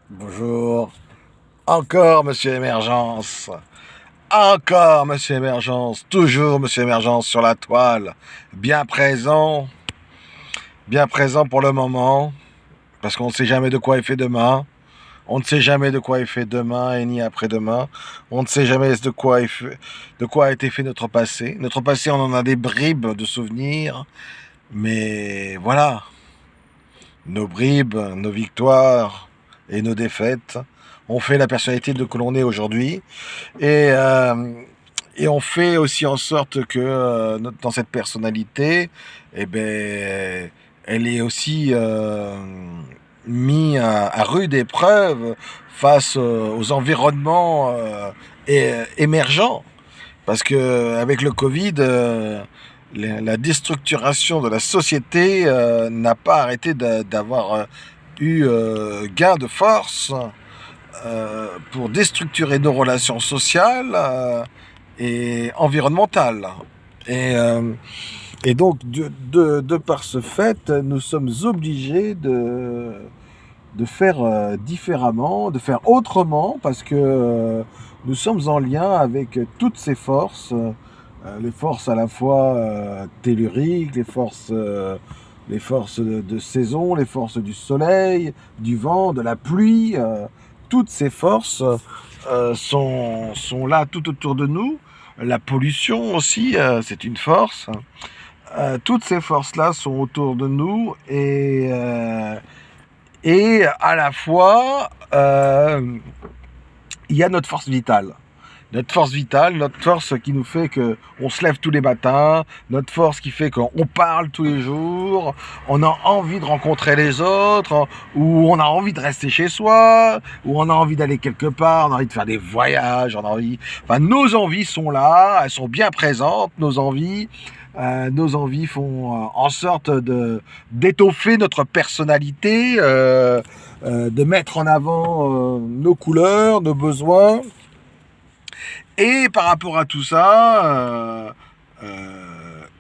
Bonjour. Encore Monsieur Émergence. Encore Monsieur Émergence. Toujours Monsieur Émergence sur la toile. Bien présent. Bien présent pour le moment. Parce qu'on ne sait jamais de quoi est fait demain. On ne sait jamais de quoi est fait demain et ni après-demain. On ne sait jamais de quoi a été fait notre passé. Notre passé, on en a des bribes de souvenirs. Mais voilà. Nos bribes, nos victoires et nos défaites ont fait la personnalité que l'on est aujourd'hui. Et, euh, et on fait aussi en sorte que dans cette personnalité, eh ben, elle est aussi mise à rude épreuve face aux environnements émergents. Parce que avec le Covid, la déstructuration de la société n'a pas arrêté d'avoir eu gain de force pour déstructurer nos relations sociales et environnementales. Et, euh, et donc, de par ce fait, nous sommes obligés de faire différemment, de faire autrement, parce que nous sommes en lien avec toutes ces forces, les forces à la fois telluriques, les forces de saison, les forces du soleil, du vent, de la pluie. Toutes ces forces sont là tout autour de nous. La pollution aussi, c'est une force. Toutes ces forces-là sont autour de nous et à la fois, il y a notre force vitale. Notre force vitale, notre force qui nous fait qu'on se lève tous les matins, notre force qui fait qu'on parle tous les jours, on a envie de rencontrer les autres, ou on a envie de rester chez soi, ou on a envie d'aller quelque part, on a envie de faire des voyages, on a envie... Enfin, nos envies sont là, elles sont bien présentes, nos envies. Nos envies font en sorte d'étoffer notre personnalité, de mettre en avant nos couleurs, nos besoins. Et par rapport à tout ça,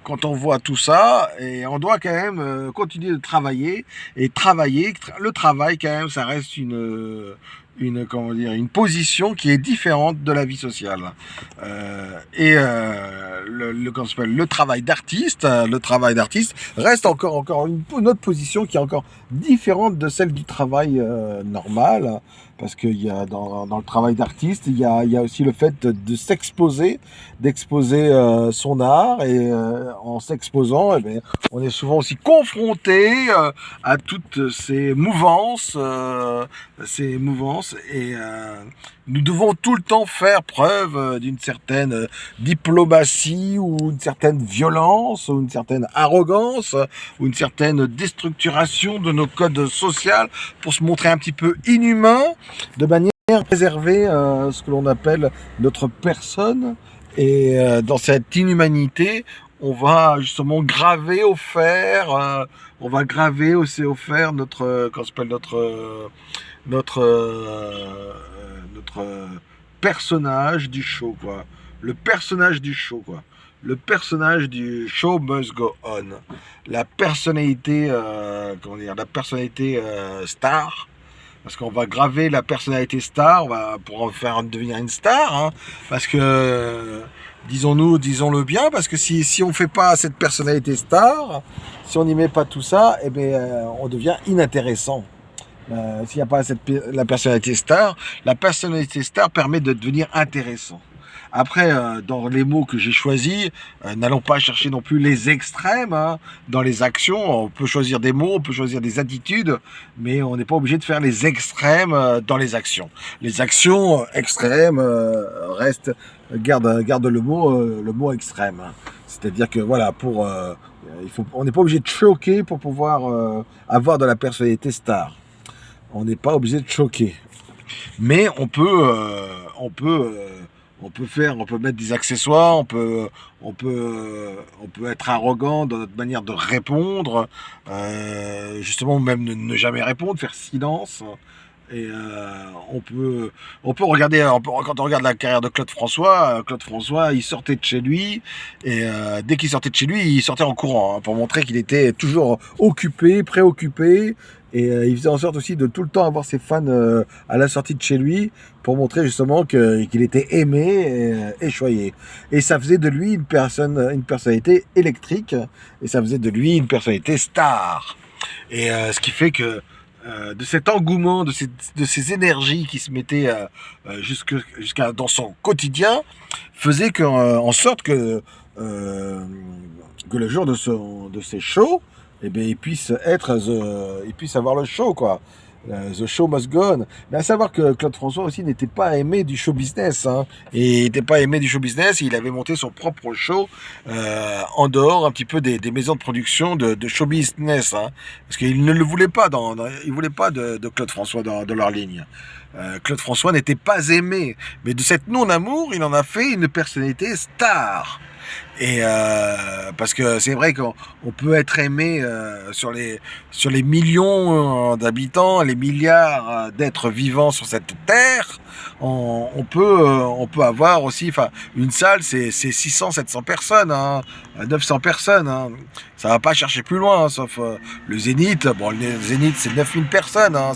quand on voit tout ça, et on doit quand même continuer de travailler et travailler. Le travail, quand même, ça reste comment dire, une position qui est différente de la vie sociale. Comment ça s'appelle, le travail d'artiste reste encore une autre position qui est encore différente de celle du travail normal. Parce qu'il y a dans le travail d'artiste, il y a aussi le fait de s'exposer, d'exposer son art, et en s'exposant, eh bien, on est souvent aussi confronté à toutes ces mouvances, et nous devons tout le temps faire preuve d'une certaine diplomatie, ou une certaine violence, ou une certaine arrogance, ou une certaine déstructuration de nos codes sociaux pour se montrer un petit peu inhumain, de manière à préserver ce que l'on appelle notre personne. Et dans cette inhumanité, on va justement graver au fer, on va graver aussi au fer comment s'appelle, notre, notre personnage du show, quoi. Le personnage du show, quoi. Le personnage du show must go on. La personnalité, comment dire, la personnalité star. Parce qu'on va graver la personnalité star, pour en faire devenir une star, hein, parce que, disons-le bien, parce que si on ne fait pas cette personnalité star, si on n'y met pas tout ça, eh bien, on devient inintéressant. S'il n'y a pas la personnalité star permet de devenir intéressant. Après, dans les mots que j'ai choisis, n'allons pas chercher non plus les extrêmes, hein, dans les actions. On peut choisir des mots, on peut choisir des attitudes, mais on n'est pas obligé de faire les extrêmes dans les actions. Les actions extrêmes garde le mot extrême, hein. C'est-à-dire que voilà, on n'est pas obligé de choquer pour pouvoir avoir de la personnalité star. On n'est pas obligé de choquer. Mais on peut mettre des accessoires, on peut être arrogant dans notre manière de répondre, justement même ne jamais répondre, faire silence. Et on peut regarder, quand on regarde la carrière de Claude François, il sortait de chez lui, et dès qu'il sortait de chez lui, il sortait en courant, hein, pour montrer qu'il était toujours occupé, préoccupé, Et il faisait en sorte aussi de tout le temps avoir ses fans à la sortie de chez lui pour montrer justement qu'il était aimé et choyé. Et ça faisait de lui une personnalité électrique, et ça faisait de lui une personnalité star. Et ce qui fait que de cet engouement, de ces énergies qui se mettaient jusqu'à dans son quotidien, faisait en sorte que le jour de ces shows, eh bien, il puisse avoir le show, quoi. The show must go on. Mais à savoir que Claude François aussi n'était pas aimé du show business, hein. Et il n'était pas aimé du show business. Il avait monté son propre show en dehors un petit peu des maisons de production de show business, hein. Parce qu'il ne le voulait pas il voulait pas de Claude François dans leur ligne. Claude François n'était pas aimé, mais de cette non-amour, il en a fait une personnalité star. Et parce que c'est vrai qu'on peut être aimé sur les millions d'habitants, les milliards d'êtres vivants sur cette terre. On peut avoir aussi, enfin, une salle, c'est 600, 700 personnes, hein, 900 personnes, hein. Ça va pas chercher plus loin, hein, sauf le Zénith. Bon, le Zénith, c'est 9000 personnes, hein,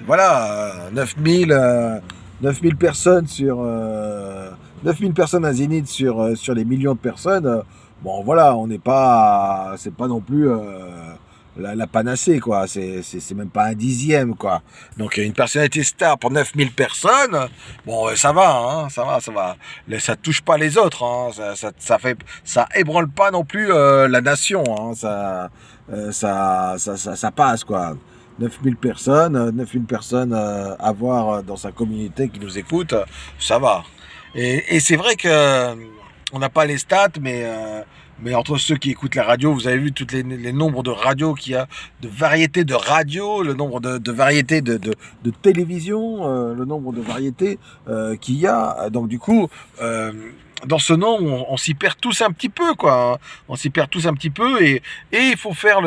voilà, 9000 personnes 9000 personnes à Zénith sur les millions de personnes. Bon, voilà, c'est pas non plus la panacée, quoi. C'est même pas un dixième, quoi. Donc, une personnalité star pour 9000 personnes, bon, ça va, hein, ça va. Ça touche pas les autres, hein, ça ébranle pas non plus la nation, hein, ça passe, quoi. 9000 personnes à voir dans sa communauté qui nous écoute, ça va. Et c'est vrai que on n'a pas les stats, mais entre ceux qui écoutent la radio, vous avez vu tous les nombres de radios qu'il y a, de variétés de radios, le nombre de variétés de télévision, le nombre de variétés qu'il y a. Donc du coup, dans ce nom, on s'y perd tous un petit peu, quoi. On s'y perd tous un petit peu, et il faut faire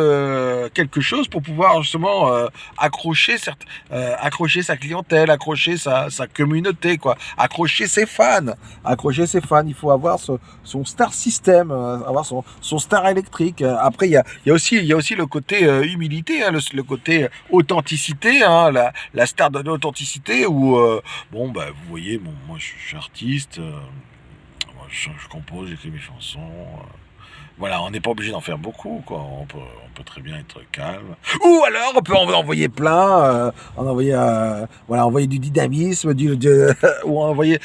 quelque chose pour pouvoir justement accrocher sa clientèle, accrocher sa communauté, quoi. Accrocher ses fans. Il faut avoir son star system, avoir son star électrique. Après, il y a aussi le côté humilité, hein, le côté authenticité, hein, la star de l'authenticité, où bon, bah, vous voyez, bon, moi je suis artiste. Je compose, j'écris mes chansons. Voilà, on n'est pas obligé d'en faire beaucoup, quoi. On peut très bien être calme. Ou alors, on peut en envoyer plein, envoyer du dynamisme, ou envoyer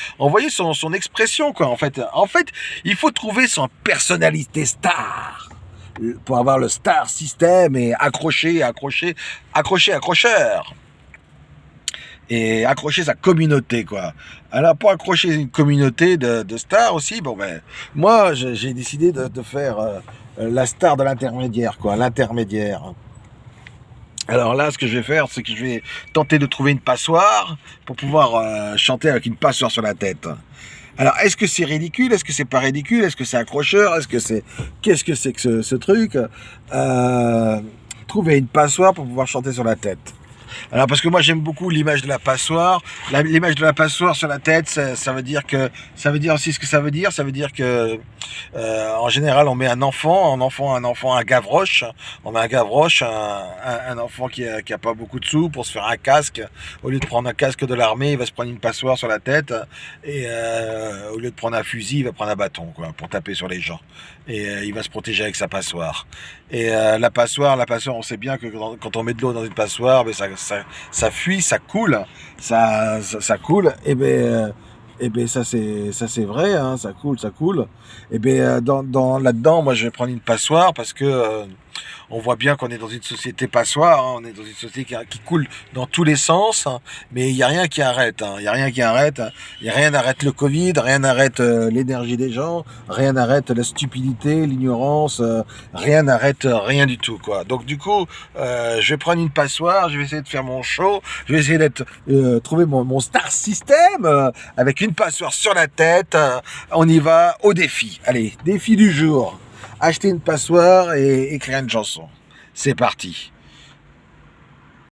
son expression, quoi. En fait, il faut trouver son personnalité star pour avoir le star system et accrocheur. Et accrocher sa communauté, quoi. Alors, pour accrocher une communauté de stars aussi, bon, ben, moi, j'ai décidé de faire la star de l'intermédiaire, quoi, l'intermédiaire. Alors là, ce que je vais faire, c'est que je vais tenter de trouver une passoire pour pouvoir chanter avec une passoire sur la tête. Alors, est-ce que c'est ridicule? Est-ce que c'est pas ridicule? Est-ce que c'est accrocheur? Qu'est-ce que c'est que ce truc? Trouver une passoire pour pouvoir chanter sur la tête. Alors, parce que moi j'aime beaucoup l'image de la passoire. L'image de la passoire sur la tête, ça veut dire aussi ce que ça veut dire. Ça veut dire que en général on met un enfant, un Gavroche. On met un Gavroche, un enfant qui a pas beaucoup de sous pour se faire un casque. Au lieu de prendre un casque de l'armée, il va se prendre une passoire sur la tête. Et au lieu de prendre un fusil, il va prendre un bâton, quoi, pour taper sur les gens. Et il va se protéger avec sa passoire. Et la passoire, on sait bien que quand on met de l'eau dans une passoire, ben ça fuit, ça coule, ça coule. Et ben ça c'est vrai, hein, ça coule. Et ben là-dedans, moi je vais prendre une passoire parce que on voit bien qu'on est dans une société passoire, hein, on est dans une société qui coule dans tous les sens, hein, mais il y a rien qui arrête, hein, il y a rien n'arrête le Covid, rien n'arrête l'énergie des gens, rien n'arrête la stupidité, l'ignorance, rien n'arrête rien du tout, quoi. Donc du coup, je vais prendre une passoire, je vais essayer de faire mon show, je vais essayer trouver mon star system avec une passoire sur la tête. On y va au défi. Allez, défi du jour. Acheter une passoire et écrire une chanson. C'est parti.